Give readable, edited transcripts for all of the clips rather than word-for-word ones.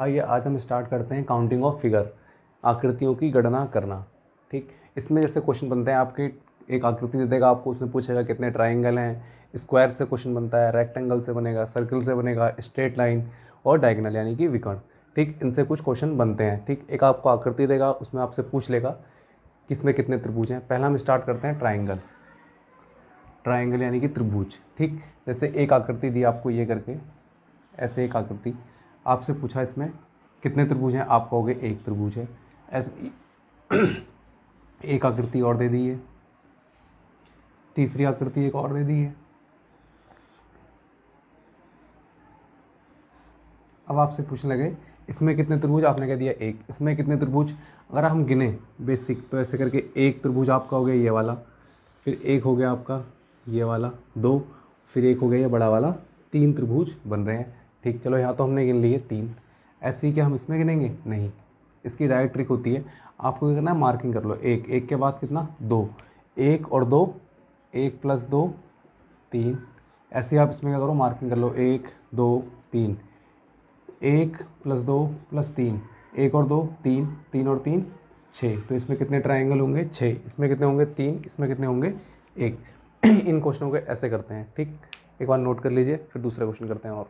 आइए आज हम स्टार्ट करते हैं काउंटिंग ऑफ फिगर, आकृतियों की गणना करना। ठीक, इसमें जैसे क्वेश्चन बनते हैं आपके, एक आकृति दे देगा आपको, उसमें पूछेगा कितने ट्राइंगल हैं, स्क्वायर से क्वेश्चन बनता है, रेक्टेंगल से बनेगा, सर्कल से बनेगा, स्ट्रेट लाइन और डायगोनल यानी कि विकर्ण। ठीक, इनसे कुछ क्वेश्चन बनते हैं। ठीक, एक आपको आकृति देगा, उसमें आपसे पूछ लेगा कि इसमें कितने त्रिभुज हैं। पहला हम स्टार्ट करते हैं ट्राइंगल, ट्राइंगल यानी कि त्रिभुज। ठीक, जैसे एक आकृति दी आपको ये करके, ऐसे एक आकृति आपसे पूछा इसमें कितने त्रिभुज हैं, आप कहोगे एक त्रिभुज है। ऐसे एक आकृति और दे दी है, तीसरी आकृति एक और दे दी है। अब आपसे पूछने लगे इसमें कितने त्रिभुज, आपने कह दिया एक। इसमें कितने त्रिभुज, अगर हम गिने बेसिक तो ऐसे करके एक त्रिभुज आपका हो गया ये वाला, फिर एक हो गया आपका ये वाला, दो, फिर एक हो गया ये बड़ा वाला, तीन त्रिभुज बन रहे हैं। ठीक, चलो यहाँ तो हमने गिन लिए तीन। ऐसे ही क्या हम इसमें गिनेंगे? नहीं, इसकी डायरेक्ट ट्रिक होती है, आपको क्या करना है, मार्किंग कर लो। एक, एक के बाद कितना, दो, एक और दो, एक प्लस दो, तीन। ऐसे आप इसमें क्या करो, मार्किंग कर लो, एक दो तीन, एक प्लस दो प्लस तीन, एक और दो तीन, तीन और तीन छः। तो इसमें कितने ट्राइंगल होंगे? छः। इसमें कितने होंगे? तीन। इसमें कितने होंगे? एक। इन क्वेश्चनों को ऐसे करते हैं। ठीक, एक बार नोट कर लीजिए, फिर दूसरा क्वेश्चन करते हैं। और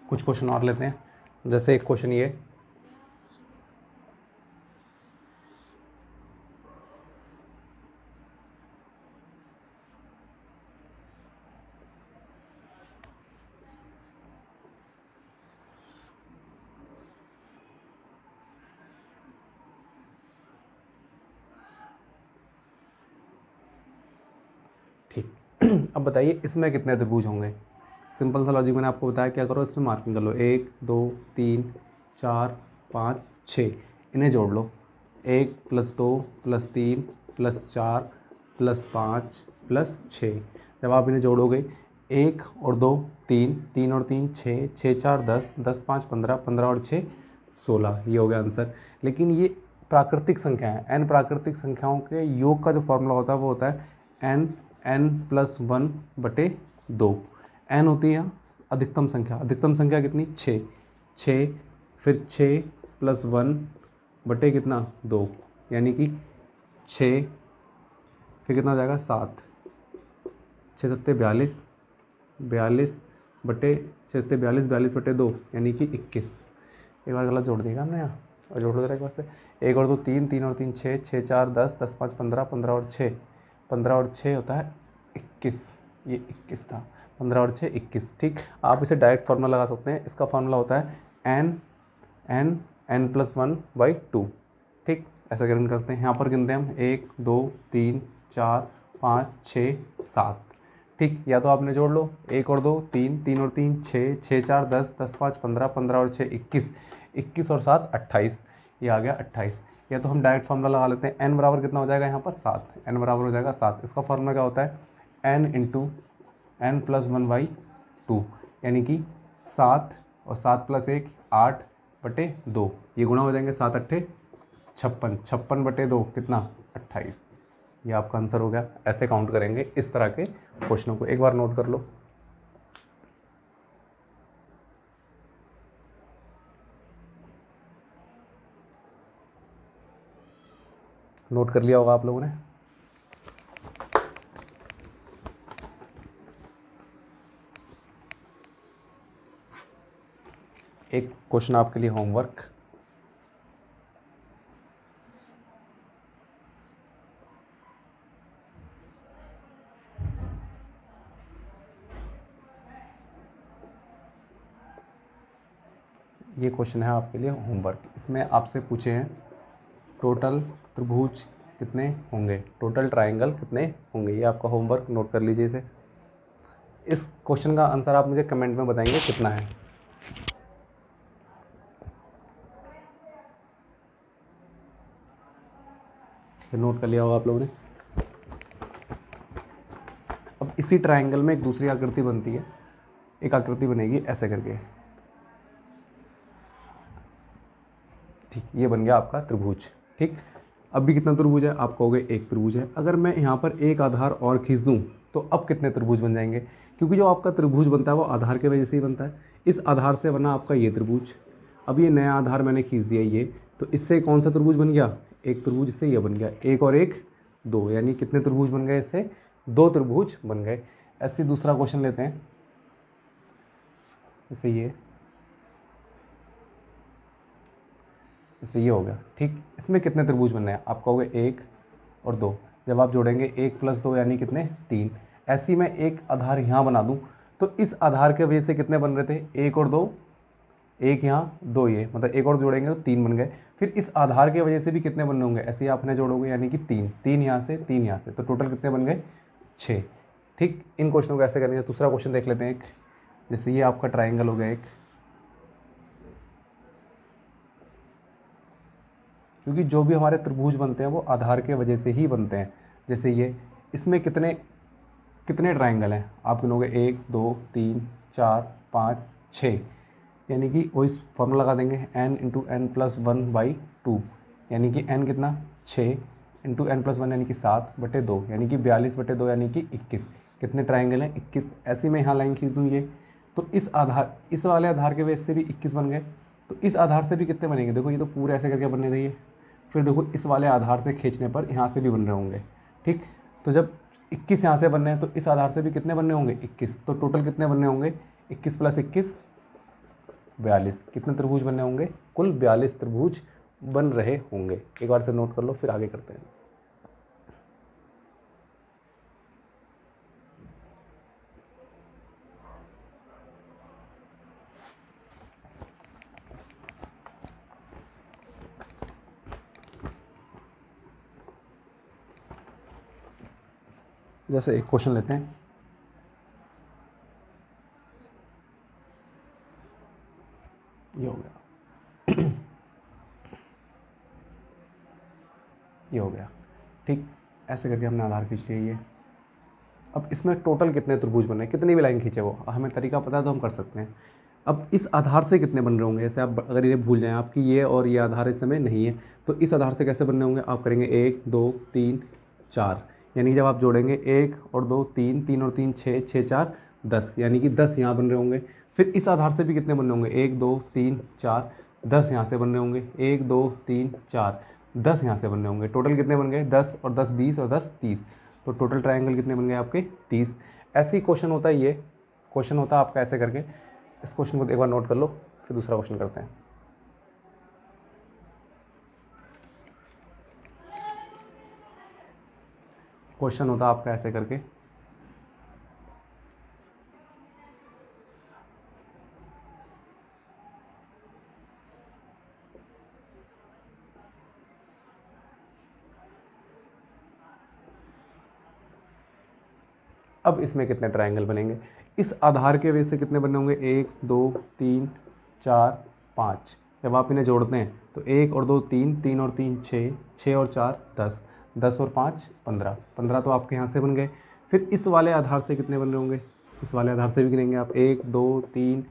कुछ क्वेश्चन और लेते हैं, जैसे एक क्वेश्चन ये, ठीक। अब बताइए इसमें कितने त्रिभुज होंगे। सिंपल सा लॉजिक मैंने आपको बताया, क्या करो, इसमें मार्किंग कर लो, एक दो तीन चार पाँच छः, इन्हें जोड़ लो। एक प्लस दो प्लस तीन प्लस चार प्लस पाँच प्लस छः। जब आप इन्हें जोड़ोगे, एक और दो तीन, तीन और तीन छः, छः चार दस, दस पाँच पंद्रह, पंद्रह और छः 16, ये हो गया आंसर। लेकिन ये प्राकृतिक संख्या है, एन प्राकृतिक संख्याओं के योग का जो फॉर्मूला होता है वो होता है एन प्लस वन बटे दो। एन होती है अधिकतम संख्या, अधिकतम संख्या कितनी? छः। छः, फिर छः प्लस वन बटे कितना? दो, यानी कि छः, फिर कितना हो जाएगा? सात। छः सत्ते 42, 42 बटे छः सत्ते 42, 42 बटे दो यानी कि 21। एक बार गलत जोड़ देगा हमने यहाँ, और जोड़ दो जरा एक बार से। एक और दो तीन, तीन और तीन छः, छः चार दस, दस पाँच पंद्रह, पंद्रह और छः, पंद्रह और छः होता है 21। ये 21 था, पंद्रह और छः 21। ठीक, आप इसे डायरेक्ट फार्मूला लगा सकते हैं। इसका फार्मूला होता है n plus one by two. ठीक, ऐसा करते हैं। यहाँ पर गिनते हैं हम, एक दो तीन चार पाँच छः सात। ठीक, या तो आपने जोड़ लो, एक और दो तीन, तीन और तीन छः, छः चार दस, दस पाँच पंद्रह, पंद्रह और छः 21, 21 और सात 28, ये आ गया 28। या तो हम डायरेक्ट फार्मूला लगा लेते हैं, एन बराबर कितना हो जाएगा यहाँ पर? 7। एन बराबर हो जाएगा 7। इसका फार्मूला क्या होता है? N into n plus one by two, यानी कि 7 और 7 प्लस 1 8 बटे 2, ये गुणा हो जाएंगे, 7 अट्ठे 56, 56 बटे 2 कितना? 28। ये आपका आंसर हो गया। ऐसे काउंट करेंगे इस तरह के क्वेश्चनों को, एक बार नोट कर लो। नोट कर लिया होगा आप लोगों ने। एक क्वेश्चन आपके लिए होमवर्क, ये क्वेश्चन है आपके लिए होमवर्क। इसमें आपसे पूछे हैं टोटल त्रिभुज कितने होंगे, टोटल ट्राइंगल कितने होंगे। ये आपका होमवर्क, नोट कर लीजिए इसे। इस क्वेश्चन का आंसर आप मुझे कमेंट में बताएंगे कितना है। नोट कर लिया होगा आप लोगों ने। अब इसी ट्राइंगल में एक दूसरी आकृति बनती है, एक आकृति बनेगी ऐसे करके। ठीक, ये बन गया आपका त्रिभुज। ठीक, अब भी कितना त्रिभुज है, आप कहोगे एक त्रिभुज है। अगर मैं यहाँ पर एक आधार और खींच दूँ तो अब कितने त्रिभुज बन जाएंगे, क्योंकि जो आपका त्रिभुज बनता है वो आधार के वजह से ही बनता है। इस आधार से बना आपका ये त्रिभुज, अब ये नया आधार मैंने खींच दिया ये, तो इससे कौन सा त्रिभुज बन गया, एक त्रिभुज, इससे ये बन गया एक और एक दो, यानी कितने त्रिभुज बन गए, इससे दो त्रिभुज बन गए। ऐसे दूसरा क्वेश्चन लेते हैं, जैसे ये हो गया, ठीक। इसमें कितने त्रिभुज बनने हैं, आप कहोगे एक और दो, जब आप जोड़ेंगे एक प्लस दो यानी कितने, तीन। ऐसी मैं एक आधार यहाँ बना दूँ तो इस आधार के वजह से कितने बन रहे थे, एक और दो, एक यहाँ दो, ये मतलब एक और जोड़ेंगे तो तीन बन गए। फिर इस आधार की वजह से भी कितने बनने होंगे, ऐसे ही आपने जोड़ोगे यानी कि तीन, तीन यहाँ से, तीन यहाँ से, तो टोटल कितने बन गए, छः। ठीक, इन क्वेश्चनों को ऐसे करेंगे। दूसरा क्वेश्चन देख लेते हैं एक, जैसे ये आपका ट्राइंगल हो गया एक, क्योंकि जो भी हमारे त्रिभुज बनते हैं वो आधार के वजह से ही बनते हैं। जैसे ये, इसमें कितने ट्राइंगल हैं, आप गिनोगे एक दो तीन चार पाँच छः, यानी कि वही फॉर्मूला लगा देंगे n into n plus one by two, यानी कि n कितना, छः इंटू एन प्लस वन यानी कि 7/2, यानी कि 42/2 यानी कि 21। कितने ट्राइंगल हैं, 21। ऐसे में यहाँ लाइन खींच दूँ ये, तो इस वाले आधार के वजह से भी 21 बन गए। तो इस आधार से भी कितने बनेंगे, देखो ये तो पूरे ऐसे करके बनने रही है, फिर देखो इस वाले आधार से खींचने पर यहाँ से भी बन रहे होंगे। ठीक, तो जब 21 यहाँ से बन रहे हैं तो इस आधार से भी कितने बनने होंगे, 21। तो टोटल कितने बनने होंगे, 21 + 21 42। कितने त्रिभुज बनने होंगे, कुल 42 त्रिभुज बन रहे होंगे। एक बार से नोट कर लो, फिर आगे करते हैं। जैसे एक क्वेश्चन लेते हैं, ये हो गया ये हो गया। ठीक, ऐसे करके हमने आधार खींच लिया ये। अब इसमें टोटल कितने त्रिभुज बने, कितनी भी लाइन खींचे वो, हमें तरीका पता है तो हम कर सकते हैं। अब इस आधार से कितने बन रहे होंगे, जैसे आप अगर ये भूल जाएं आपकी ये और ये आधार इस समय नहीं है, तो इस आधार से कैसे बनने होंगे, आप करेंगे एक दो तीन चार, यानी जब आप जोड़ेंगे एक और दो तीन, तीन और तीन छः, छः चार 10, यानी कि 10 यहाँ बन रहे होंगे। फिर इस आधार से भी कितने बनने होंगे, एक दो तीन चार, 10 यहाँ से बनने होंगे, एक दो तीन चार, 10 यहाँ से बनने होंगे। टोटल कितने बन गए, 10 और 10 20 और 10 30, तो टोटल ट्रायंगल कितने बन गए आपके, 30। ऐसे ही क्वेश्चन होता है, ये क्वेश्चन होता है आपका ऐसे करके। इस क्वेश्चन को एक बार नोट कर लो, फिर दूसरा क्वेश्चन करते हैं। क्वेश्चन होता है आपका ऐसे करके, अब इसमें कितने ट्रायंगल बनेंगे, इस आधार के वजह से कितने बनने होंगे, एक दो तीन चार पाँच। जब आप इन्हें जोड़ते हैं तो एक और दो तीन, तीन और तीन छः, छः और चार 10, 10 और 5 15, 15 तो आपके यहाँ से बन गए। फिर इस वाले आधार से कितने बन रहे होंगे, इस वाले आधार से भी गिनेंगे आप, एक दो तीन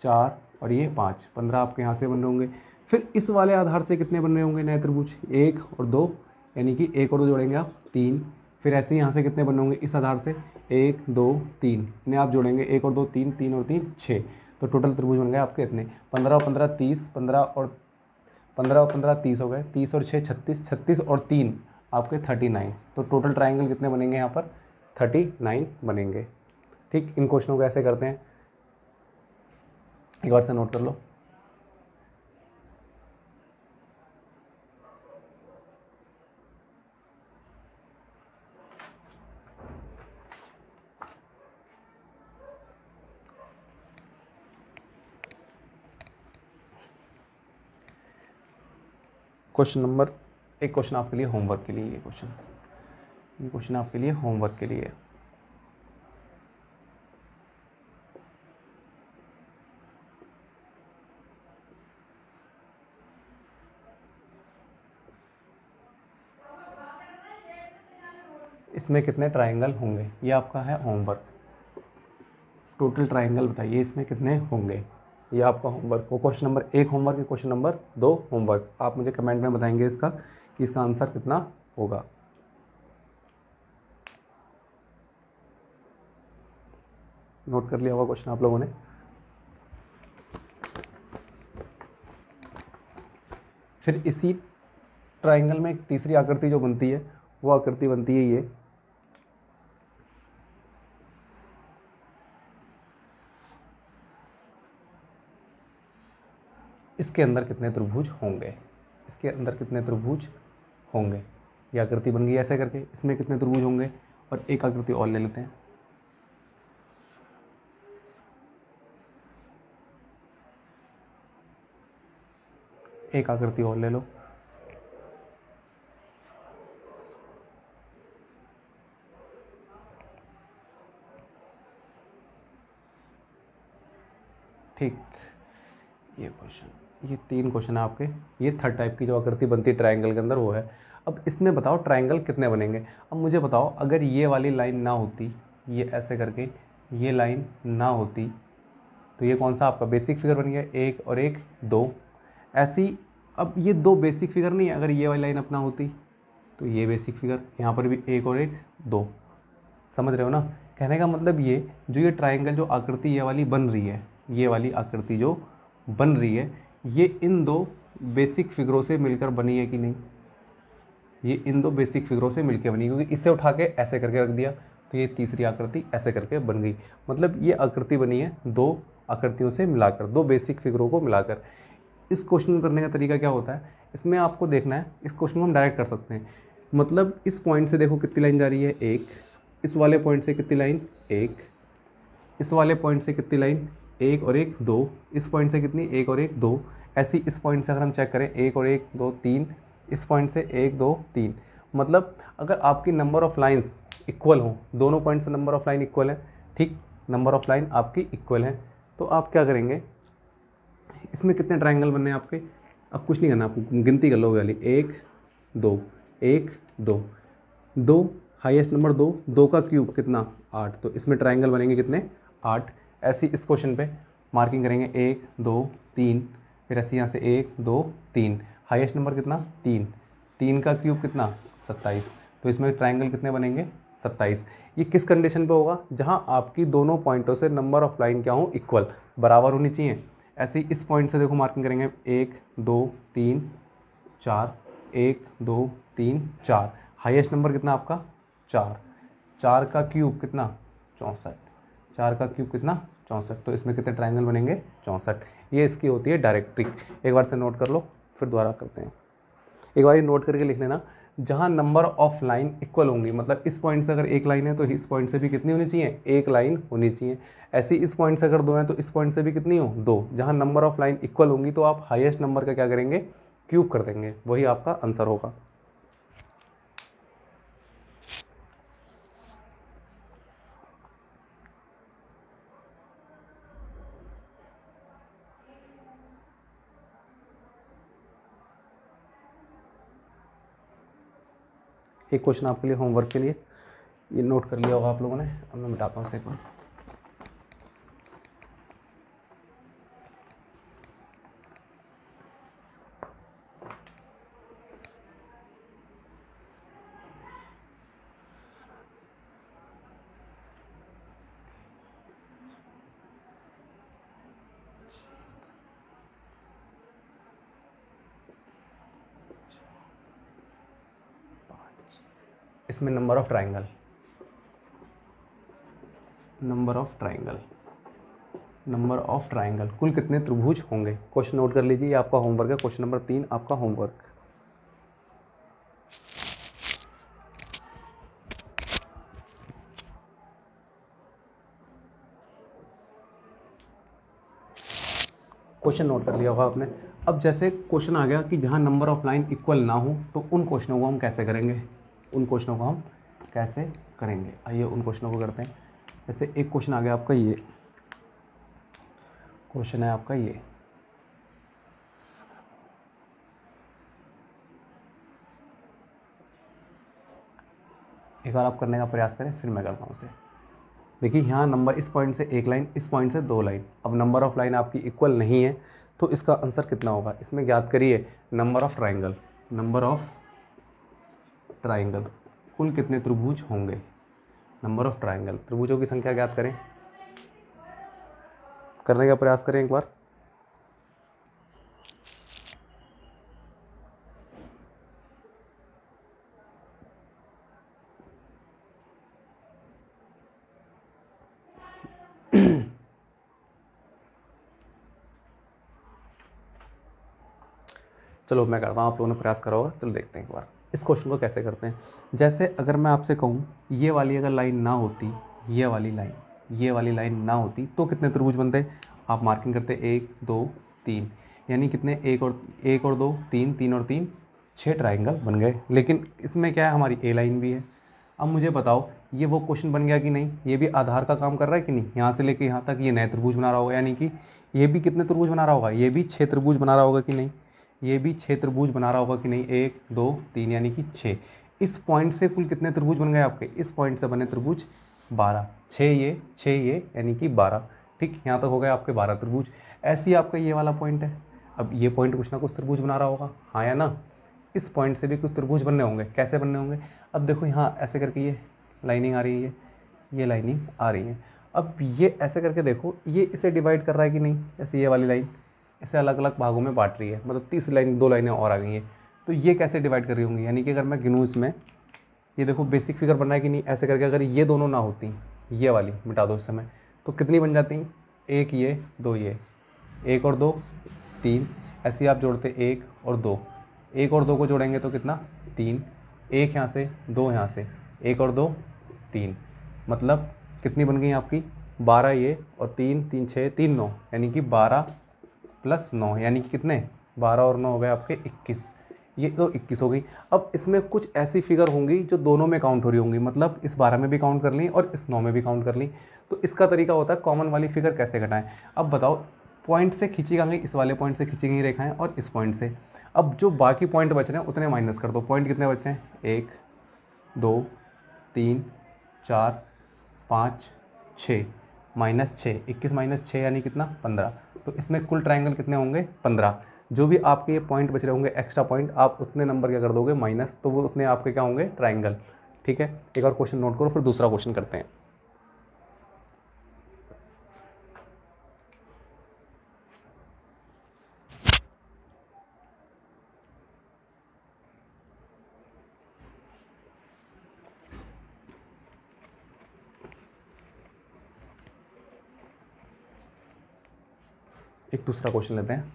चार और ये 5, 15 आपके यहाँ से बन रहे होंगे। फिर इस वाले आधार से कितने बन रहे होंगे नए त्रिभुज, एक और दो, यानी कि एक और दो जोड़ेंगे आप 3। फिर ऐसे ही यहाँ से कितने बने होंगे, इस आधार से एक दो तीन, इन्हें आप जोड़ेंगे एक और दो तीन, तीन और तीन 6, तो टोटल त्रिभुज बन गए आपके इतने, 15 और 15 30, 15 और 15 30 हो गए, 30 और 6 36, 36 और 3 आपके 39। तो टोटल ट्राइंगल कितने बनेंगे यहाँ पर, 39 बनेंगे। ठीक, इन क्वेश्चनों को ऐसे करते हैं, एक बार से नोट कर लो। क्वेश्चन नंबर एक, क्वेश्चन आपके लिए होमवर्क के लिए, ये क्वेश्चन आपके लिए होमवर्क के लिए। इसमें कितने ट्रायंगल होंगे, ये आपका है होमवर्क। टोटल ट्रायंगल बताइए इसमें कितने होंगे, ये आपका होमवर्क। वो क्वेश्चन नंबर 1 होमवर्क है, क्वेश्चन नंबर 2 होमवर्क। आप मुझे कमेंट में बताएंगे इसका कि इसका आंसर कितना होगा। नोट कर लिया होगा क्वेश्चन आप लोगों ने। फिर इसी ट्राइंगल में एक तीसरी आकृति जो बनती है वो आकृति बनती है ये। इसके अंदर कितने त्रिभुज होंगे, इसके अंदर कितने त्रिभुज होंगे। ये आकृति बन गई ऐसे करके, इसमें कितने त्रिभुज होंगे। और एक आकृति और ले लेते हैं, एक आकृति और ले लो। ठीक, ये क्वेश्चन, ये 3 क्वेश्चन है आपके। ये थर्ड टाइप की जो आकृति बनती है ट्रायंगल के अंदर वो है। अब इसमें बताओ ट्रायंगल कितने बनेंगे। अब मुझे बताओ अगर ये वाली लाइन ना होती, ये ऐसे करके ये लाइन ना होती तो ये कौन सा आपका बेसिक फिगर बन गया, 1 और 1 2। ऐसी अब ये 2 बेसिक फिगर नहीं है, अगर ये वाली लाइन अपना होती तो ये बेसिक फिगर, यहाँ पर भी 1 और 1 2। समझ रहे हो ना। कहने का मतलब ये जो ये ट्रायंगल जो आकृति ये वाली बन रही है, ये वाली आकृति जो बन रही है ये इन 2 बेसिक फिगरों से मिलकर बनी है कि नहीं। ये इन 2 बेसिक फिगरों से मिलकर बनी, क्योंकि इसे उठा के ऐसे करके रख दिया तो ये तीसरी आकृति ऐसे करके बन गई। मतलब ये आकृति बनी है 2 आकृतियों से मिलाकर, 2 बेसिक फिगरों को मिलाकर। इस क्वेश्चन को करने का तरीका क्या होता है, इसमें आपको देखना है, इस क्वेश्चन को हम डायरेक्ट कर सकते हैं। मतलब इस पॉइंट से देखो कितनी लाइन जा रही है 1, इस वाले पॉइंट से कितनी लाइन 1, इस वाले पॉइंट से कितनी लाइन 1 और 1 2, इस पॉइंट से कितनी 1 और 1 2। ऐसी इस पॉइंट से अगर हम चेक करें 1 और 1 2 3, इस पॉइंट से 1 2 3। मतलब अगर आपकी नंबर ऑफ लाइंस इक्वल हो, दोनों पॉइंट से नंबर ऑफ लाइन इक्वल है, ठीक, नंबर ऑफ लाइन आपकी इक्वल है, तो आप क्या करेंगे, इसमें कितने ट्रायंगल बनने हैं आपके। अब कुछ नहीं करना, आपको गिनती कर लो वाली 1 2 1 2 2, हाईएस्ट नंबर 2, 2 का क्यूब कितना 8, तो इसमें ट्रायंगल बनेंगे कितने 8। ऐसी इस क्वेश्चन पे मार्किंग करेंगे 1 2 3, फिर ऐसे यहाँ से 1 2 3, हाईएस्ट नंबर कितना 3, 3 का क्यूब कितना 27, तो इसमें ट्रायंगल कितने बनेंगे 27। ये किस कंडीशन पे होगा, जहाँ आपकी दोनों पॉइंटों से नंबर ऑफ लाइन क्या हो इक्वल, बराबर होनी चाहिए। ऐसे ही इस पॉइंट से देखो मार्किंग करेंगे 1 2 3 4, 1 2 3 4, हाईएस्ट नंबर कितना आपका 4, 4 का क्यूब कितना 64, 4 का क्यूब कितना 64, तो इसमें कितने ट्रायंगल बनेंगे 64। ये इसकी होती है डायरेक्ट ट्रिक। एक बार से नोट कर लो, फिर दोबारा करते हैं। एक बार ये नोट करके लिख लेना, जहाँ नंबर ऑफ लाइन इक्वल होंगी, मतलब इस पॉइंट से अगर एक लाइन है तो इस पॉइंट से भी कितनी होनी चाहिए, एक लाइन होनी चाहिए। ऐसे इस पॉइंट से अगर 2 हैं तो इस पॉइंट से भी कितनी हो 2। जहाँ नंबर ऑफ लाइन इक्वल होंगी तो आप हाईएस्ट नंबर का क्या करेंगे, क्यूब कर देंगे, वही आपका आंसर होगा। एक क्वेश्चन आपके लिए होमवर्क के लिए, ये नोट कर लिया होगा आप लोगों ने। अब मैं मिटाता हूँ इसे एक बार। इसमें number of triangle, number of triangle, number of triangle, कुल कितने त्रिभुज होंगे। क्वेश्चन नोट कर लीजिए, ये आपका होमवर्क है, क्वेश्चन नंबर 3 आपका होमवर्क। क्वेश्चन नोट कर लिया होगा आपने। अब जैसे क्वेश्चन आ गया कि जहाँ नंबर ऑफ लाइन इक्वल ना हो तो उन क्वेश्चनों को हम कैसे करेंगे, उन क्वेश्चनों को हम कैसे करेंगे। आइए उन क्वेश्चनों को करते हैं। जैसे एक क्वेश्चन आ गया आपका, ये क्वेश्चन है आपका ये, एक बार आप करने का प्रयास करें फिर मैं करता हूँ उसे। देखिए यहाँ नंबर, इस पॉइंट से एक लाइन, इस पॉइंट से 2 लाइन। अब नंबर ऑफ लाइन आपकी इक्वल नहीं है तो इसका आंसर कितना होगा, इसमें ज्ञात करिए number of triangle, number of triangle, कुल कितने त्रिभुज होंगे। नंबर ऑफ ट्राइंगल, त्रिभुजों की संख्या ज्ञात करें, करने का प्रयास करें एक बार। चलो मैं करता हूँ, आप लोगों ने प्रयास करा होगा, चलो देखते हैं एक बार इस क्वेश्चन को कैसे करते हैं। जैसे अगर मैं आपसे कहूँ ये वाली अगर लाइन ना होती, ये वाली लाइन ना होती तो कितने त्रिभुज बनते। आप मार्किंग करते 1 2 3, यानी कितने, एक और दो तीन, 3 और 3 6 ट्राइंगल बन गए। लेकिन इसमें क्या है, हमारी ए लाइन भी है। अब मुझे बताओ ये वो क्वेश्चन बन गया कि नहीं, ये भी आधार का काम कर रहा है कि नहीं। यहाँ से लेके यहाँ तक ये नए त्रिभुज बना रहा होगा, यानी कि ये भी कितने त्रिभुज बना रहा होगा, ये भी 6 त्रिभुज बना रहा होगा कि नहीं, ये भी 6 त्रिभुज बना रहा होगा कि नहीं, 1 2 3 यानी कि 6। इस पॉइंट से कुल कितने त्रिभुज बन गए आपके, इस पॉइंट से बने त्रिभुज 12, 6 ये यानी कि 12। ठीक, यहाँ तक हो गए आपके 12 त्रिभुज। ऐसे ही आपका ये वाला पॉइंट है, अब ये पॉइंट कुछ ना कुछ त्रिभुज बना रहा होगा, हाँ या ना। इस पॉइंट से भी कुछ त्रिभुज बनने होंगे, कैसे बनने होंगे। अब देखो यहाँ ऐसे करके ये लाइनिंग आ रही है, ये लाइनिंग आ रही है। अब ये ऐसे करके देखो, ये इसे डिवाइड कर रहा है कि नहीं, जैसे ये वाली लाइन इसे अलग अलग भागों में बांट रही है, मतलब 30 लाइन, 2 लाइनें और आ गई हैं। तो ये कैसे डिवाइड कर रही होंगी, यानी कि अगर मैं गिनूँ इसमें, ये देखो बेसिक फिगर बनना है कि नहीं। ऐसे करके अगर ये दोनों ना होती, ये वाली मिटा दो इस समय, तो कितनी बन जाती, एक ये, दो ये, 1 और 2 3, ऐसे ही आप जोड़ते 1 और 2, 1 और 2 को जोड़ेंगे तो कितना 3, 1 यहाँ से 2 यहाँ से, 1 और 2 3, मतलब कितनी बन गई आपकी 12 ये, और 3 3 6 3 9, यानी कि 12 प्लस 9, यानी कि कितने 12 और 9 हो गए आपके 21। ये तो 21 हो गई। अब इसमें कुछ ऐसी फिगर होंगी जो दोनों में काउंट हो रही होंगी, मतलब इस 12 में भी काउंट कर ली और इस 9 में भी काउंट कर ली। तो इसका तरीका होता है कॉमन वाली फिगर कैसे घटाएं। अब बताओ, पॉइंट से खींची गई, इस वाले पॉइंट से खींची गई रेखाएं और इस पॉइंट से। अब जो बाकी पॉइंट बच रहे हैं उतने माइनस कर दो। पॉइंट कितने बच रहे हैं, 1 2 3 4 5 6, -6, 21 -6 यानी कितना 15। तो इसमें कुल ट्राइंगल कितने होंगे 15। जो भी आपके ये पॉइंट बच रहे होंगे एक्स्ट्रा पॉइंट, आप उतने नंबर क्या कर दोगे माइनस, तो वो उतने आपके क्या होंगे ट्राइंगल। ठीक है, एक और क्वेश्चन नोट करो, फिर दूसरा क्वेश्चन करते हैं। एक दूसरा क्वेश्चन लेते हैं।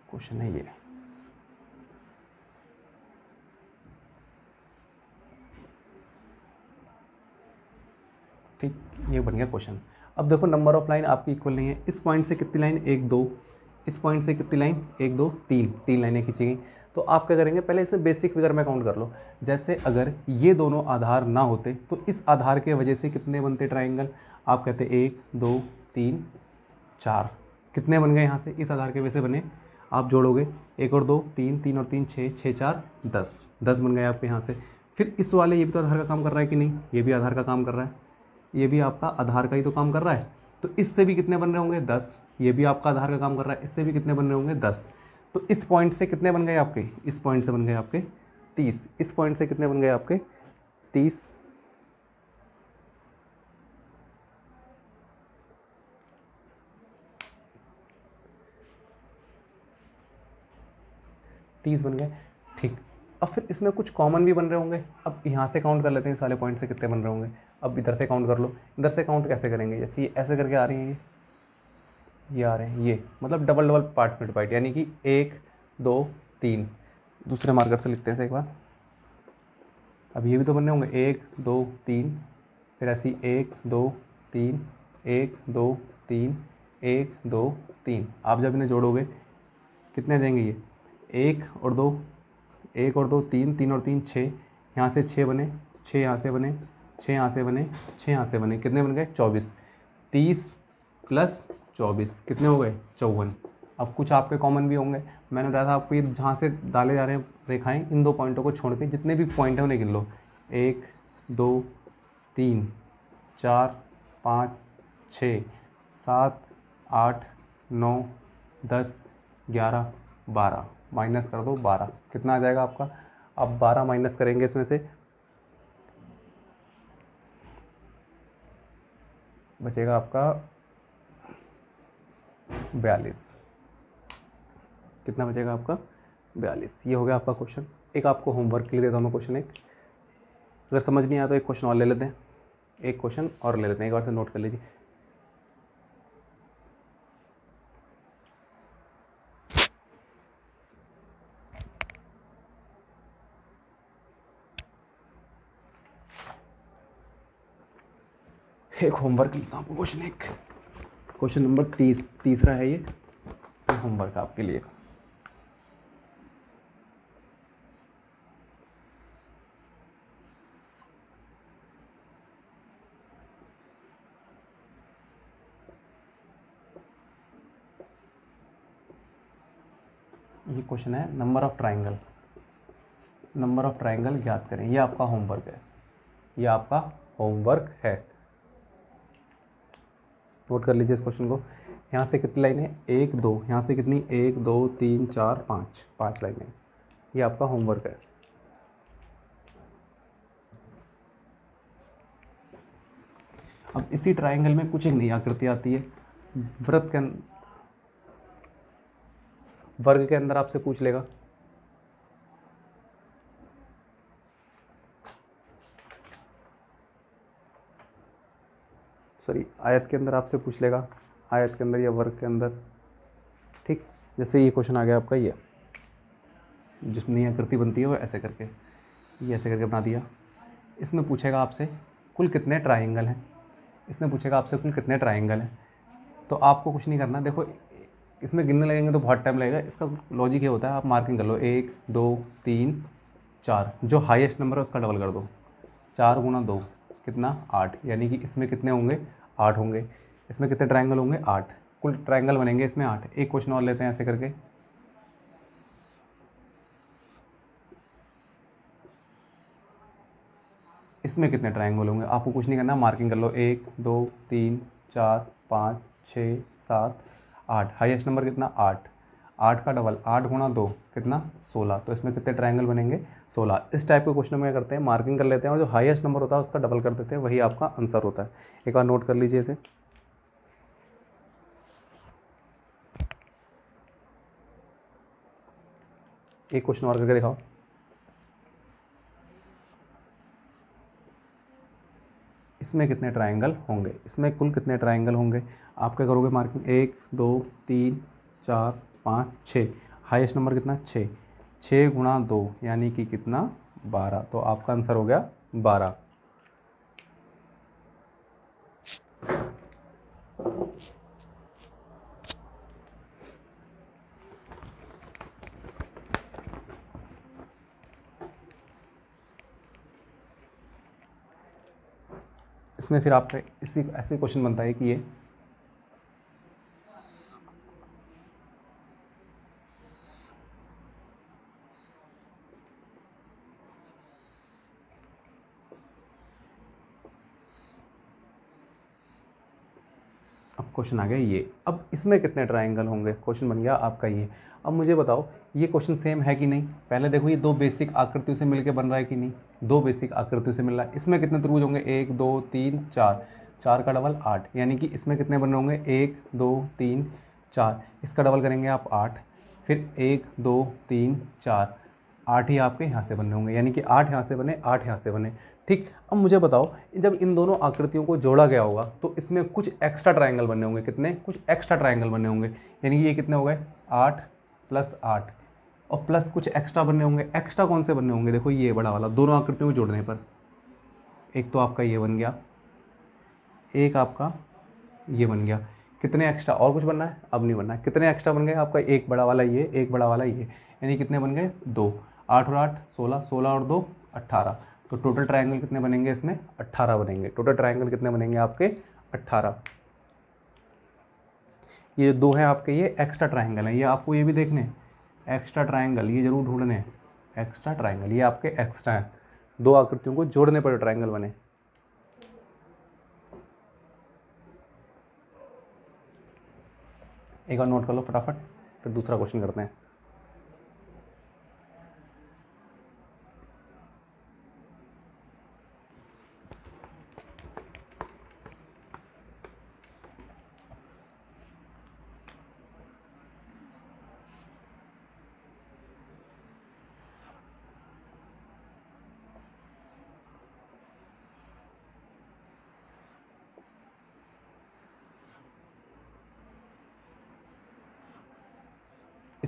क्वेश्चन है ये, ठीक, ये बन गया क्वेश्चन। अब देखो नंबर ऑफ लाइन आपकी इक्वल नहीं है। इस पॉइंट से कितनी लाइन, 1 2, इस पॉइंट से कितनी लाइन 1 2 3, 3 लाइनें खींची गई। तो आप क्या करेंगे, पहले इसे बेसिक फिगर में काउंट कर लो। जैसे अगर ये दोनों आधार ना होते तो इस आधार के वजह से कितने बनते ट्राइंगल। आप कहते 1 2 3 4, कितने बन गए यहाँ से इस आधार के वजह से बने। आप जोड़ोगे 1 और 2 3, 3 और 3 6, 6 4 10, 10 बन गए आपके यहाँ से। फिर इस वाले, ये भी तो आधार का काम कर रहा है कि नहीं, ये भी आधार का काम कर रहा है, ये भी आपका आधार का ही तो काम कर रहा है। तो इससे भी कितने बन रहे होंगे 10, ये भी आपका आधार का काम कर रहा है, इससे भी कितने बन रहे होंगे 10। तो इस पॉइंट से कितने बन गए आपके, इस पॉइंट से बन गए आपके 30, इस पॉइंट से कितने बन गए आपके 30, बन गए। ठीक, अब फिर इसमें कुछ कॉमन भी बन रहे होंगे। अब यहाँ से काउंट कर लेते हैं, इस वाले पॉइंट से कितने बन रहे होंगे। अब इधर से काउंट कर लो, इधर से काउंट कैसे करेंगे, जैसे ये ऐसे करके आ रही हैं, ये आ रहे हैं, ये मतलब डबल डबल पार्ट्स में डिवाइड, यानी कि 1 2 3। दूसरे मार्कर से लिखते हैं एक बार। अब ये भी तो बनने होंगे 1 2 3, फिर ऐसी 1 2 3 1 2 3 1 2 3। आप जब इन्हें जोड़ोगे कितने आ जाएंगे, ये 1 और 2, 1 और 2 3, 3 और 3 6, यहाँ से 6 बने, 6 यहाँ से बने, 6 यहाँ से बने, 6 यहाँ से बने, कितने बन गए 24। 30 प्लस 24 कितने हो गए 54। अब कुछ आपके कॉमन भी होंगे। मैंने बताया था आपको, ये जहाँ से डाले जा रहे हैं रेखाएं, इन दो पॉइंटों को छोड़ के जितने भी पॉइंट हैं उन्हें गिन लो। 1 2 3 4 5 6 7 8 9 10 11 12, माइनस कर दो 12, कितना आ जाएगा आपका? अब 12 माइनस करेंगे इसमें से, बचेगा आपका 42। कितना बचेगा आपका? 42। ये हो गया आपका क्वेश्चन। एक आपको होमवर्क के लिए देता हूँ मैं क्वेश्चन एक, अगर समझ नहीं आया तो एक क्वेश्चन और ले लेते हैं, एक क्वेश्चन और ले लेते हैं, एक बार से नोट कर लीजिए। एक होमवर्क लिखता हूँ आपको क्वेश्चन एक, क्वेश्चन नंबर 30 है ये होमवर्क आपके लिए। ये क्वेश्चन है number of triangle, number of triangle ज्ञात करें। ये आपका होमवर्क है, ये आपका होमवर्क है। नोट कर लीजिए इस क्वेश्चन को। यहाँ से कितनी लाइनें? 1 2, यहाँ से कितनी? 1 2 3 4 5, 5 लाइनें। ये आपका होमवर्क है। अब इसी ट्राइंगल में कुछ एक नई आकृति आती है, वृत्त के वर्ग के अंदर आपसे पूछ लेगा, सॉरी आयत के अंदर आपसे पूछ लेगा, आयत के अंदर या वर्ग के अंदर। ठीक, जैसे ये क्वेश्चन आ गया आपका, ये जिसमें नई आकृति बनती है वो ऐसे करके, ये ऐसे करके बना दिया। इसमें पूछेगा आपसे कुल कितने ट्राइंगल हैं, इसमें पूछेगा आपसे कुल कितने ट्राइंगल हैं। तो आपको कुछ नहीं करना, देखो इसमें गिनने लगेंगे तो बहुत टाइम लगेगा। इसका लॉजिक ये होता है, आप मार्किंग कर लो 1 2 3 4, जो हाईएस्ट नंबर है उसका डबल कर दो। 4 गुणा 2 कितना? 8, यानी कि इसमें कितने होंगे? 8 होंगे। इसमें कितने ट्राइंगल होंगे? 8, कुल ट्राइंगल बनेंगे इसमें 8। एक क्वेश्चन और लेते हैं ऐसे करके, इसमें कितने ट्राइंगल होंगे? आपको कुछ नहीं करना, मार्किंग कर लो 1 2 3 4 5 6 7 8। हाईएस्ट नंबर कितना? 8, 8 का डबल 8 गुणा 2 कितना? 16। तो इसमें कितने ट्राइंगल बनेंगे? 16। इस टाइप के क्वेश्चन में क्या करते हैं, मार्किंग कर लेते हैं और जो हाईएस्ट नंबर होता है उसका डबल कर देते हैं, वही आपका आंसर होता है। एक बार नोट कर लीजिए इसे। एक क्वेश्चन और करके दिखाओ। इसमें कितने ट्राइंगल होंगे? इसमें कुल कितने ट्राइंगल होंगे? आप क्या करोगे मार्किंग? 1 2 3 4 5 6। हाईएस्ट नंबर कितना? 6, 6 गुणा 2 यानी कि कितना? 12। तो आपका आंसर हो गया 12। इसमें फिर आपका इसी ऐसे क्वेश्चन बनता है कि ये अब क्वेश्चन आ गया ये, अब इसमें कितने ट्राइंगल होंगे? क्वेश्चन बन गया आपका ये। अब मुझे बताओ ये क्वेश्चन सेम है कि नहीं? पहले देखो ये दो बेसिक आकृतियों से मिलकर बन रहा है कि नहीं? दो बेसिक आकृतियों से मिल रहा है। इसमें कितने त्रिभुज होंगे? 1 2 3 4, 4 का डबल 8, यानी कि इसमें कितने बन रहे होंगे? 1 2 3 4, इसका डबल करेंगे आप 8, फिर 1 2 3 4, 8 ही आपके यहाँ से बने होंगे, यानी कि 8 यहाँ से बने, 8 यहाँ से बने। ठीक, अब मुझे बताओ जब इन दोनों आकृतियों को जोड़ा गया होगा तो इसमें कुछ एक्स्ट्रा ट्राइंगल बने होंगे। कितने? कुछ एक्स्ट्रा ट्राइंगल बने होंगे, यानी कि ये कितने हो गए? 8 प्लस 8 और प्लस कुछ एक्स्ट्रा बने होंगे। एक्स्ट्रा कौन से बने होंगे? देखो ये बड़ा वाला, दोनों आकृतियों को जोड़ने पर एक तो आपका ये बन गया, एक आपका ये बन गया। कितने एक्स्ट्रा? और कुछ बनना है? अब नहीं बनना है। कितने एक्स्ट्रा बन गए आपका? एक बड़ा वाला ये, एक बड़ा वाला ये, यानी कितने बन गए? 2। 8 और 8 16, 16 और 2 18। तो टोटल ट्राइंगल कितने बनेंगे इसमें? 18 बनेंगे। टोटल ट्राइंगल कितने बनेंगे आपके? 18। ये दो हैं आपके, ये एक्स्ट्रा ट्राइंगल हैं, ये आपको ये भी देखने हैं। एक्स्ट्रा ट्राइंगल ये जरूर ढूंढने हैं। एक्स्ट्रा ट्राइंगल ये आपके एक्स्ट्रा हैं, दो आकृतियों को जोड़ने पर ट्राइंगल बने। एक बार नोट कर लो फटाफट, फिर दूसरा क्वेश्चन करते हैं।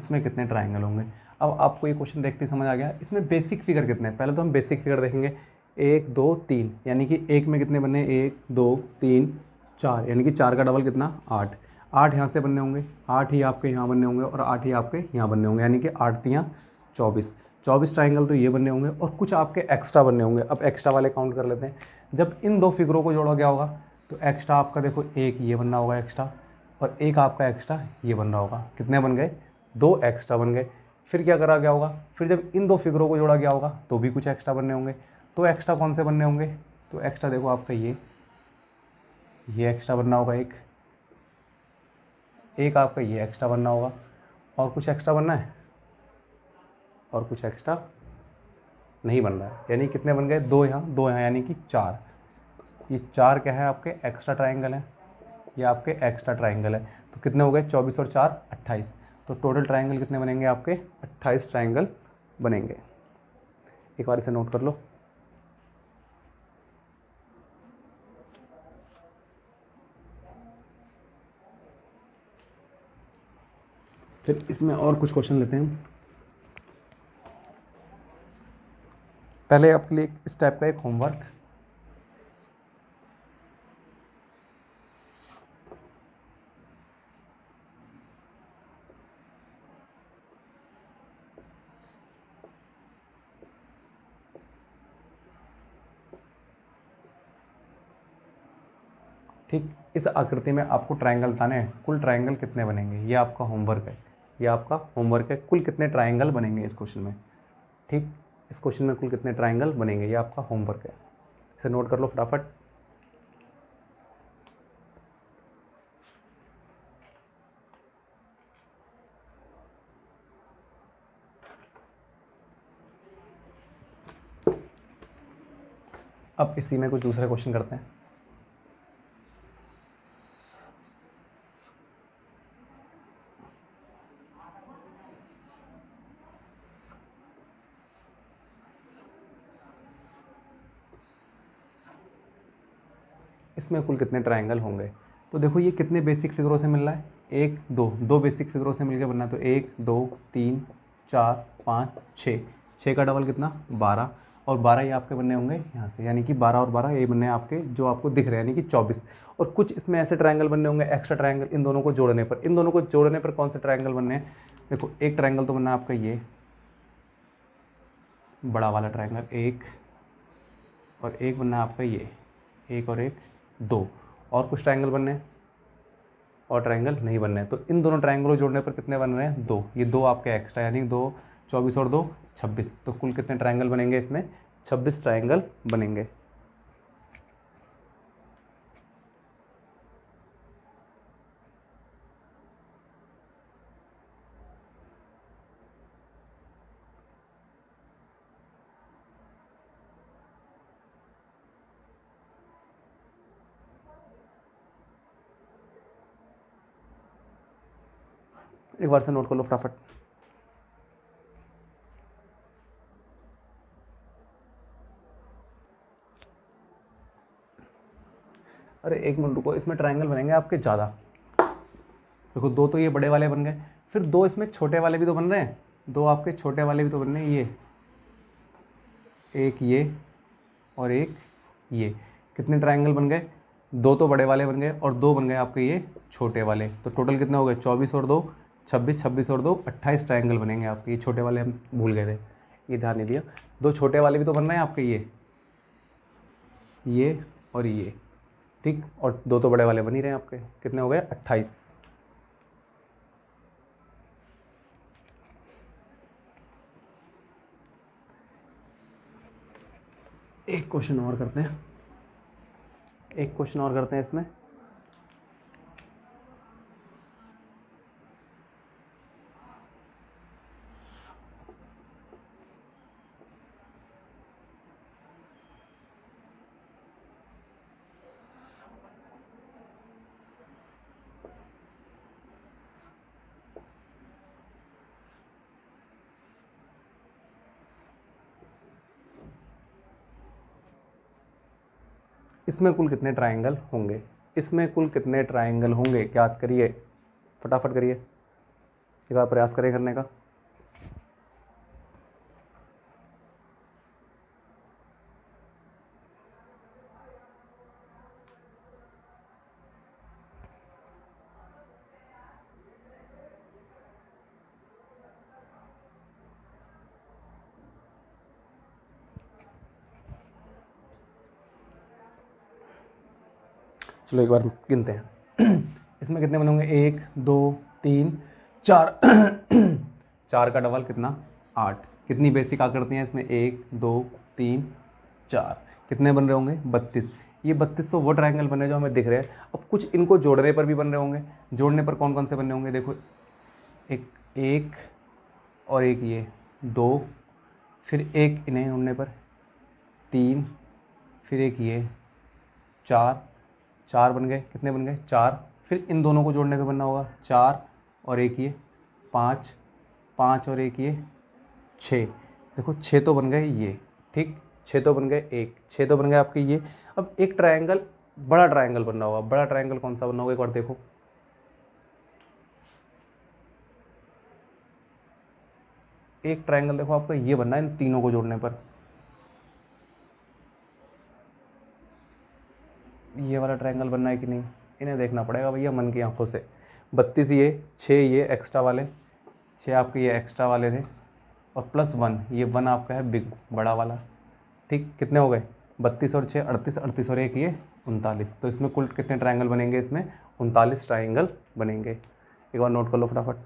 इसमें कितने ट्राइंगल होंगे। अब आपको ये क्वेश्चन देखते ही समझ आ गया इसमें बेसिक फिगर कितने हैं। पहले तो हम बेसिक फिगर देखेंगे, 1 2 3, यानी कि एक में कितने बनने, 1 2 3 4, यानी कि 4 का डबल कितना 8। 8 यहाँ से बनने होंगे, 8 ही आपके यहाँ बनने होंगे और 8 ही आपके यहाँ बनने होंगे, यानी कि 8 3 24। 24 ट्राइंगल तो ये बनने होंगे और कुछ आपके एक्स्ट्रा बनने होंगे। अब एक्स्ट्रा वाले काउंट कर लेते हैं। जब इन दो फिगरों को जोड़ा गया होगा तो एक्स्ट्रा आपका देखो एक ये बनना होगा एक्स्ट्रा, और एक आपका एक्स्ट्रा ये बन रहा होगा। कितने बन गए, 2 एक्स्ट्रा बन गए। फिर क्या करा गया होगा, फिर जब इन दो फिगरों को जोड़ा गया होगा तो भी कुछ एक्स्ट्रा बनने होंगे। तो एक्स्ट्रा कौन से बनने होंगे, तो एक्स्ट्रा देखो आपका ये एक्स्ट्रा बनना होगा, एक आपका ये एक्स्ट्रा बनना होगा, और कुछ एक्स्ट्रा बनना है, और कुछ एक्स्ट्रा नहीं बन रहा है। यानी कितने बन गए, 2 यहाँ 2 यहाँ, यानी कि 4। ये 4 क्या है आपके एक्स्ट्रा ट्राइंगल है, ये आपके एक्स्ट्रा ट्राइंगल है। तो कितने हो गए, 24 और 4 28। तो टोटल ट्राइंगल कितने बनेंगे आपके, 28 ट्राइंगल बनेंगे। एक बार इसे नोट कर लो। फिर इसमें और कुछ क्वेश्चन लेते हैं। पहले आपके लिए इस टाइप का एक होमवर्क, ठीक इस आकृति में आपको ट्राइंगल बताने हैं, कुल ट्राइंगल कितने बनेंगे, ये आपका होमवर्क है। ये आपका होमवर्क है, कुल कितने ट्राइंगल बनेंगे इस क्वेश्चन में। ठीक, इस क्वेश्चन में कुल कितने ट्राइंगल बनेंगे, ये आपका होमवर्क है। इसे नोट कर लो फटाफट। अब इसी में कुछ दूसरे क्वेश्चन करते हैं। इसमें कुल कितने ट्राइंगल होंगे। तो देखो ये कितने बेसिक फिगरों से मिल रहा है, 1 2, 2 बेसिक फिगरों से मिलकर बनना है। तो 1 2 3 4 5 6, 6 का डबल कितना 12, और 12 ये आपके बनने होंगे यहाँ से, यानी कि 12 और 12 ये बनने आपके जो आपको दिख रहे हैं, यानी कि 24। और कुछ इसमें ऐसे ट्राइंगल बनने होंगे एक्स्ट्रा ट्राइंगल, इन दोनों को जोड़ने पर। इन दोनों को जोड़ने पर कौन से ट्राइंगल बनने हैं, देखो एक ट्राइंगल तो बनना है आपका ये बड़ा वाला ट्राइंगल एक, और एक बनना है आपका ये एक और एक 2, और कुछ ट्राइंगल बनने हैं और ट्राइंगल नहीं बनने हैं। तो इन दोनों ट्राइंगल को जोड़ने पर कितने बन रहे हैं, 2। ये 2 आपके एक्स्ट्रा, यानी 2 24 और 2 26। तो कुल कितने ट्राइंगल बनेंगे इसमें, 26 ट्राइंगल बनेंगे। एक बार से नोट कर लो फटाफट। अरे एक मिनट रुको, इसमें ट्राइंगल बनेंगे आपके ज़्यादा। देखो 2 तो ये बड़े वाले बन गए, फिर 2 इसमें छोटे वाले भी तो बन रहे हैं, 2 आपके छोटे वाले भी तो बन रहे हैं। ये एक ये और एक ये, कितने ट्राइंगल बन गए, 2 तो बड़े वाले बन गए और 2 बन गए आपके ये छोटे वाले। तो टोटल कितने हो गए, 24 और 2 26, 26 और 2 28 ट्राइंगल बनेंगे आपके। ये छोटे वाले हम भूल गए थे, ये ध्यान नहीं दिया। 2 छोटे वाले भी तो बन रहे हैं आपके ये और ये, ठीक, और 2 तो बड़े वाले बन ही रहे हैं आपके। कितने हो गए, 28। एक क्वेश्चन और करते हैं, एक क्वेश्चन और करते हैं इसमें। इसमें कुल कितने ट्राइंगल होंगे, इसमें कुल कितने ट्राइंगल होंगे, याद करिए फटाफट करिए। एक बार प्रयास करें करने का। चलो एक बार गिनते हैं। इसमें कितने बने होंगे, 1 2 3 4 4 का डबल कितना, 8। कितनी बेसिक आकृतियाँ हैं इसमें, 1 2 3 4, कितने बन रहे होंगे, 32। ये 32 तो वो ट्रायंगल बने जो हमें दिख रहे हैं। अब कुछ इनको जोड़ने पर भी बन रहे होंगे। जोड़ने पर कौन कौन से बनने होंगे, देखो एक और एक ये 2, फिर एक इन्हें जोड़ने पर 3, फिर एक ये 4 बन गए। कितने बन गए, 4। फिर इन दोनों को जोड़ने पे बनना होगा 4 और एक ये 5 और एक ये 6। देखो 6 तो बन गए ये, ठीक, 6 तो बन गए, 6 तो बन गए आपके ये। अब एक ट्रायंगल, बड़ा ट्रायंगल बनना होगा। बड़ा ट्रायंगल कौन सा बनना होगा, एक बार देखो। एक ट्रायंगल देखो आपका ये बनना है इन तीनों को जोड़ने पर। ये वाला ट्रायंगल बनना है कि नहीं, इन्हें देखना पड़ेगा भैया मन की आंखों से। 32 ये, 6 ये एक्स्ट्रा वाले, 6 आपके ये एक्स्ट्रा वाले थे, और प्लस 1, ये 1 आपका है बिग बड़ा वाला, ठीक। कितने हो गए, 32 और 6 38, 38 और एक ये 39। तो इसमें कुल कितने ट्रायंगल बनेंगे, इसमें 39 ट्रायंगल बनेंगे। एक बार नोट कर लो फटाफट।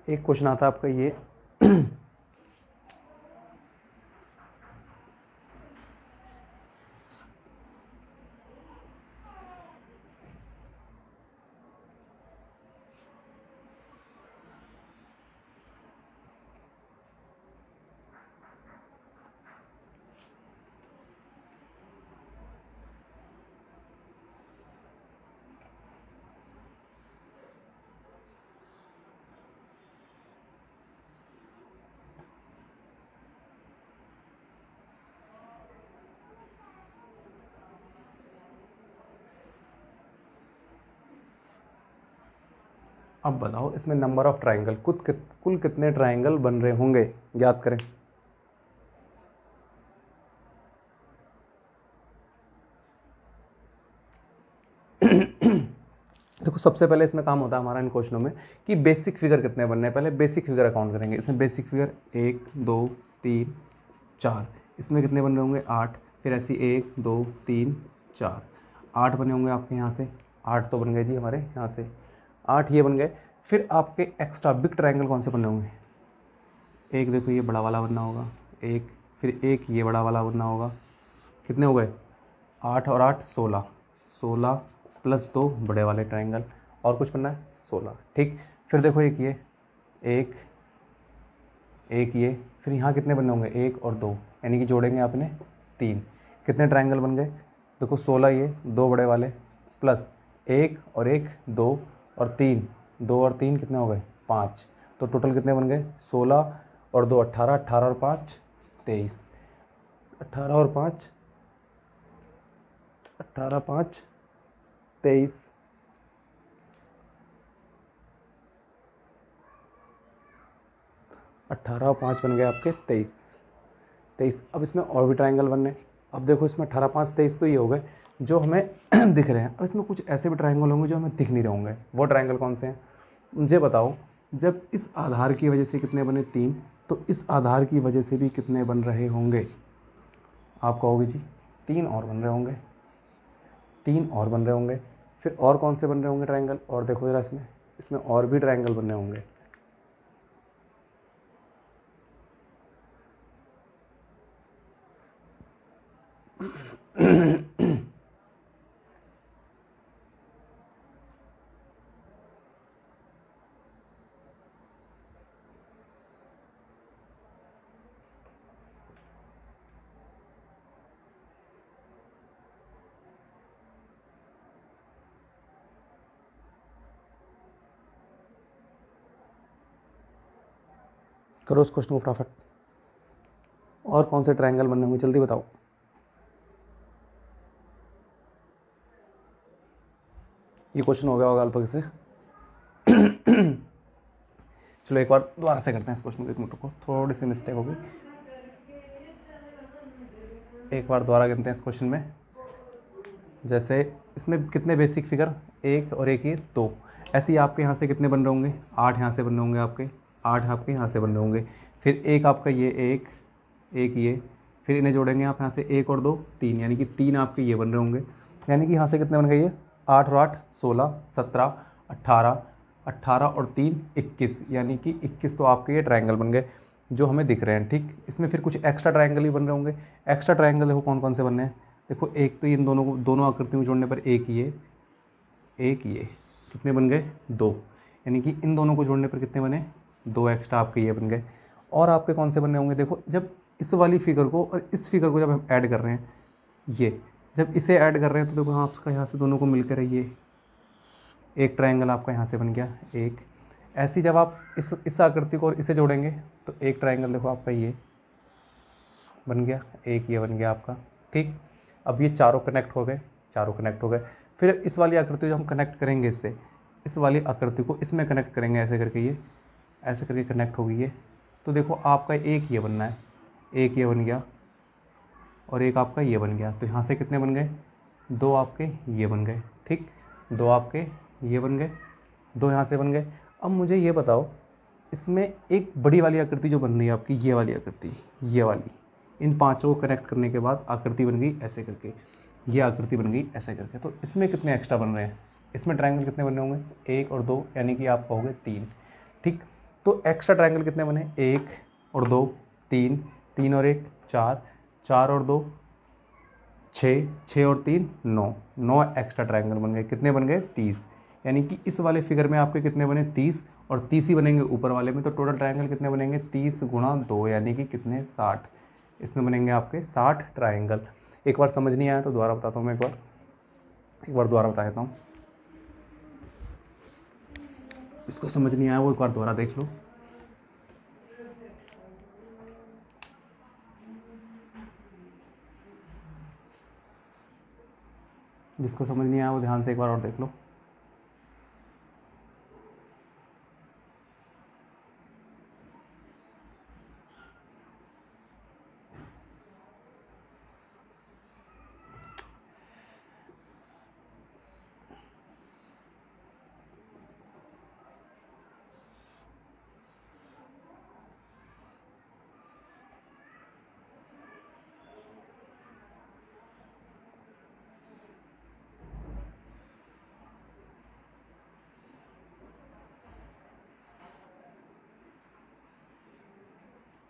एक क्वेश्चन आता है आपका ये अब बताओ इसमें नंबर ऑफ ट्रायंगल, कुल कितने ट्रायंगल बन रहे होंगे, ज्ञात करें। देखो सबसे पहले इसमें काम होता है हमारा इन क्वेश्चनों में कि बेसिक फिगर कितने बनने हैं। पहले बेसिक फिगर अकाउंट करेंगे। इसमें बेसिक फिगर 1 2 3 4, इसमें कितने बन रहे होंगे, 8। फिर ऐसी 1 2 3 4, 8 बने होंगे आपके यहाँ से। 8 तो बन गए जी हमारे यहाँ से, 8 ये बन गए। फिर आपके एक्स्ट्रा बिग ट्रायंगल कौन से बनने होंगे, एक देखो ये बड़ा वाला बनना होगा, एक, फिर एक ये बड़ा वाला बनना होगा। कितने हो गए, 8 और 8 16, 16 प्लस 2 बड़े वाले ट्रायंगल, और कुछ बनना है 16, ठीक। फिर देखो एक ये, एक ये, फिर यहाँ कितने बनने होंगे, 1 और 2, यानी कि जोड़ेंगे आपने 3। कितने ट्रायंगल बन गए, देखो 16 ये 2 बड़े वाले, प्लस 1 और 1 2 और 3, 2 और 3 कितने हो गए, 5। तो टोटल कितने बन गए, 16 और 2 18, 18 और 5 23, 18 और 5 18 5 23, 18 और 5 बन गए आपके 23। अब इसमें और भी ट्रायंगल बनने। अब देखो इसमें 18 5 23 तो ये हो गए जो हमें दिख रहे हैं। अब इसमें कुछ ऐसे भी ट्रायंगल होंगे जो हमें दिख नहीं रहे होंगे। वो ट्रायंगल कौन से हैं, मुझे बताओ। जब इस आधार की वजह से कितने बने, 3, तो इस आधार की वजह से भी कितने बन रहे होंगे, आप कहोगे जी 3 और बन रहे होंगे, 3 और बन रहे होंगे। फिर और कौन से बन रहे होंगे ट्रायंगल, और देखो जरा इसमें, इसमें और भी ट्रायंगल बनने होंगे। करो इस क्वेश्चन को फटाफट। और कौन से ट्रायंगल बनने होंगे जल्दी बताओ। ये क्वेश्चन हो गया होगा अल्पक से। चलो एक बार दोबारा से करते हैं इस क्वेश्चन को, एक मिनट को थोड़ी सी मिस्टेक होगी। एक बार दोबारा करते हैं इस क्वेश्चन में। जैसे इसमें कितने बेसिक फिगर, एक और एक ये दो, ऐसे ही आपके यहाँ से कितने बन रहे होंगे, 8 यहाँ से बन रहे होंगे आपके, 8 आपके यहाँ से बन रहे होंगे। फिर एक आपका ये एक ये, फिर इन्हें जोड़ेंगे आप यहाँ से 1 और 2 3, यानी कि 3 आपके ये बन रहे होंगे। यानी कि यहाँ से कितने बन गए ये 8 और 8 16 17 18, 18 और 3 21, यानी कि 21 तो आपके ये ट्रायंगल बन गए जो हमें दिख रहे हैं। ठीक, इसमें फिर कुछ एक्स्ट्रा ट्रायंगल भी बन रहे होंगे। एक्स्ट्रा ट्रायंगल देखो कौन कौन से बनने हैं। देखो एक तो इन दोनों आकृतियों को जोड़ने पर एक ये कितने बन गए 2, यानी कि इन दोनों को जोड़ने पर कितने बने 2 एक्स्ट्रा आपके ये बन गए। और आपके कौन से बनने होंगे, देखो जब इस वाली फिगर को और इस फिगर को जब हम ऐड कर रहे हैं, ये जब इसे ऐड कर रहे हैं तो देखो आपका यहाँ से दोनों को मिलकर ये एक ट्रायंगल आपका यहाँ से बन गया एक। ऐसे ही जब आप इस आकृति को और इसे जोड़ेंगे तो एक ट्रायंगल देखो आपका ये बन गया, एक ये बन गया आपका। ठीक, अब ये चारों कनेक्ट हो गए। फिर इस वाली आकृति जो हम कनेक्ट करेंगे इससे, इस वाली आकृति को इसमें कनेक्ट करेंगे, ऐसे करके ये ऐसे करके कनेक्ट होगी ये। तो देखो आपका एक ये बनना है, एक ये बन गया और एक आपका ये बन गया। तो यहाँ से कितने बन गए 2 आपके ये बन गए। ठीक, 2 आपके ये बन गए, 2 यहाँ से बन गए। अब मुझे ये बताओ, इसमें एक बड़ी वाली आकृति जो बन रही है आपकी, ये वाली आकृति, ये वाली, इन पांचों को कनेक्ट करने के बाद आकृति बन गई ऐसे करके, ये आकृति बन गई ऐसे करके। तो इसमें कितने एक्स्ट्रा बन रहे हैं, इसमें ट्रायंगल कितने बने होंगे 1 और 2, यानी कि आपका हो गए 3। ठीक, तो एक्स्ट्रा ट्रायंगल कितने बने 1 और 2 3, 3 और 1 4, 4 और 2 6, 6 और 3 9, 9 एक्स्ट्रा ट्रायंगल बन गए। कितने बन गए 30, यानी कि इस वाले फिगर में आपके कितने बने 30 और 30 ही बनेंगे ऊपर वाले में। तो टोटल ट्रायंगल कितने बनेंगे 30 गुणा 2, यानी कि कितने 60। इसमें बनेंगे आपके 60 ट्रायंगल। एक बार समझ नहीं आया तो दोबारा बताता हूँ मैं, एक बार दोबारा बता देता हूँ। इसको समझ नहीं आया वो एक बार दोबारा देख लो। जिसको समझ नहीं आया वो ध्यान से एक बार और देख लो।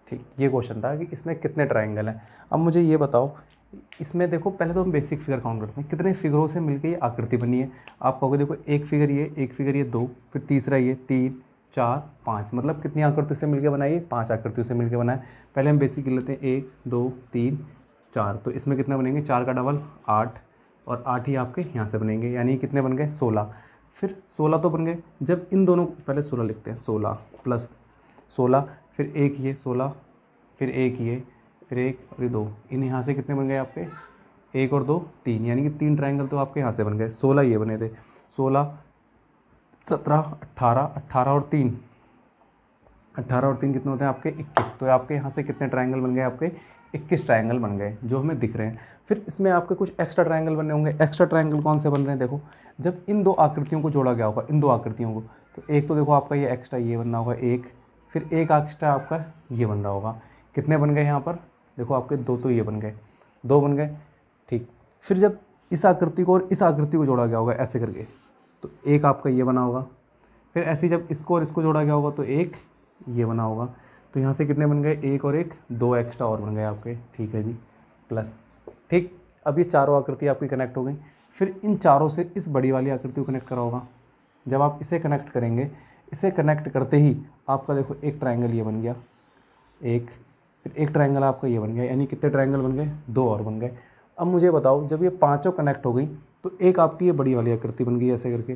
ठीक, ये क्वेश्चन था कि इसमें कितने ट्रायंगल हैं। अब मुझे ये बताओ, इसमें देखो पहले तो हम बेसिक फिगर काउंट करते हैं, कितने फिगरों से मिलकर ये आकृति बनी है। आप कहोगे देखो एक फिगर ये 2, फिर तीसरा ये 3 4 5, मतलब कितनी आकृतियों से मिलकर बनाई है 5 आकृतियों से मिलकर बनाए। पहले हम बेसिक कर लेते हैं 1 2 3 4, तो इसमें कितने बनेंगे 4 का डबल 8 और 8 ही आपके यहाँ से बनेंगे, यानी कितने बन गए 16। फिर 16 तो बन गए, जब इन दोनों पहले 16 लिखते हैं, 16 प्लस 16, फिर एक ये 16, फिर एक ये, फिर एक और ये 2, इन यहाँ से कितने बन गए आपके 1 और 2 3, यानी कि 3 ट्रायंगल तो आपके यहाँ से बन गए। 16 ये बने थे, 16 17 18, 18 और 3 कितने होते हैं आपके 21। तो आपके यहाँ से कितने ट्रायंगल बन गए आपके 21 ट्रायंगल बन गए जो हमें दिख रहे हैं। फिर इसमें आपके कुछ एक्स्ट्रा ट्रायंगल बने होंगे। एक्स्ट्रा ट्रायंगल कौन से बन रहे हैं, देखो जब इन 2 आकृतियों को जोड़ा गया होगा, इन 2 आकृतियों को, तो एक तो देखो आपका ये एक्स्ट्रा ये बनना होगा एक, फिर एक एक्स्ट्रा आपका ये बन रहा होगा। कितने बन गए यहाँ पर, देखो आपके 2 तो ये बन गए, 2 बन गए। ठीक, फिर जब इस आकृति को और इस आकृति को जोड़ा गया होगा ऐसे करके, तो एक आपका ये बना होगा। फिर ऐसे ही जब इसको और इसको जोड़ा गया होगा तो एक ये बना होगा। तो यहाँ से कितने बन गए 1 और 1 2 एक्स्ट्रा और बन गए आपके। ठीक है जी, प्लस। ठीक, अब ये चारों आकृति आपकी कनेक्ट हो गई। फिर इन चारों से इस बड़ी वाली आकृति को कनेक्ट करा होगा। जब आप इसे कनेक्ट करेंगे, इसे कनेक्ट करते ही आपका देखो एक ट्रायंगल ये बन गया एक, फिर एक ट्रायंगल आपका ये बन गया, यानी कितने ट्रायंगल बन गए 2 और बन गए। अब मुझे बताओ, जब ये पांचों कनेक्ट हो गई तो एक आपकी ये बड़ी वाली आकृति बन गई ऐसे करके,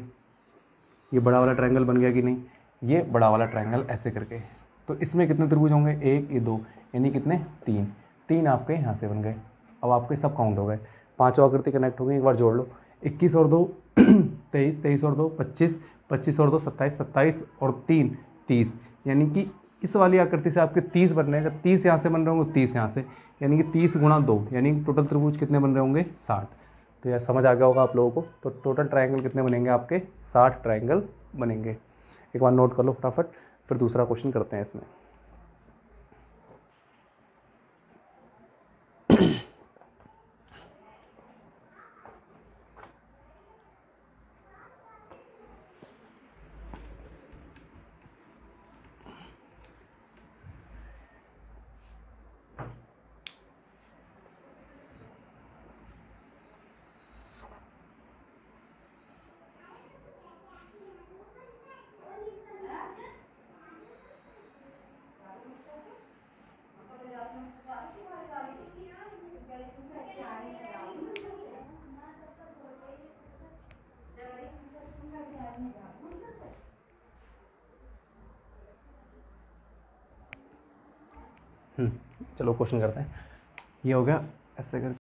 ये बड़ा वाला ट्रायंगल बन गया कि नहीं, ये बड़ा वाला ट्रायंगल ऐसे करके तो इसमें कितने त्रिभुज होंगे, एक, ये दो, यानी कितने, तीन। तीन आपके यहाँ से बन गए। अब आपके सब काउंट हो गए, पांचों आकृति कनेक्ट हो गई। एक बार जोड़ लो, 21 और 2 23, 23 और 2 25, 25 और 2 27, 27 और 3 30, यानी कि इस वाली आकृति से आपके 30 बन रहे हैं। जब 30 यहाँ से बन रहे होंगे 30 यहाँ से, यानी कि 30 गुणा 2, यानी कि टोटल त्रिभुज कितने बन रहे होंगे, 60। तो यह समझ आ गया होगा आप लोगों को। तो टोटल ट्रायंगल कितने बनेंगे आपके, 60 ट्रायंगल बनेंगे। एक बार नोट कर लो फटाफट, फिर दूसरा क्वेश्चन करते हैं इसमें। चलो क्वेश्चन करते हैं। ये हो गया ऐसे कर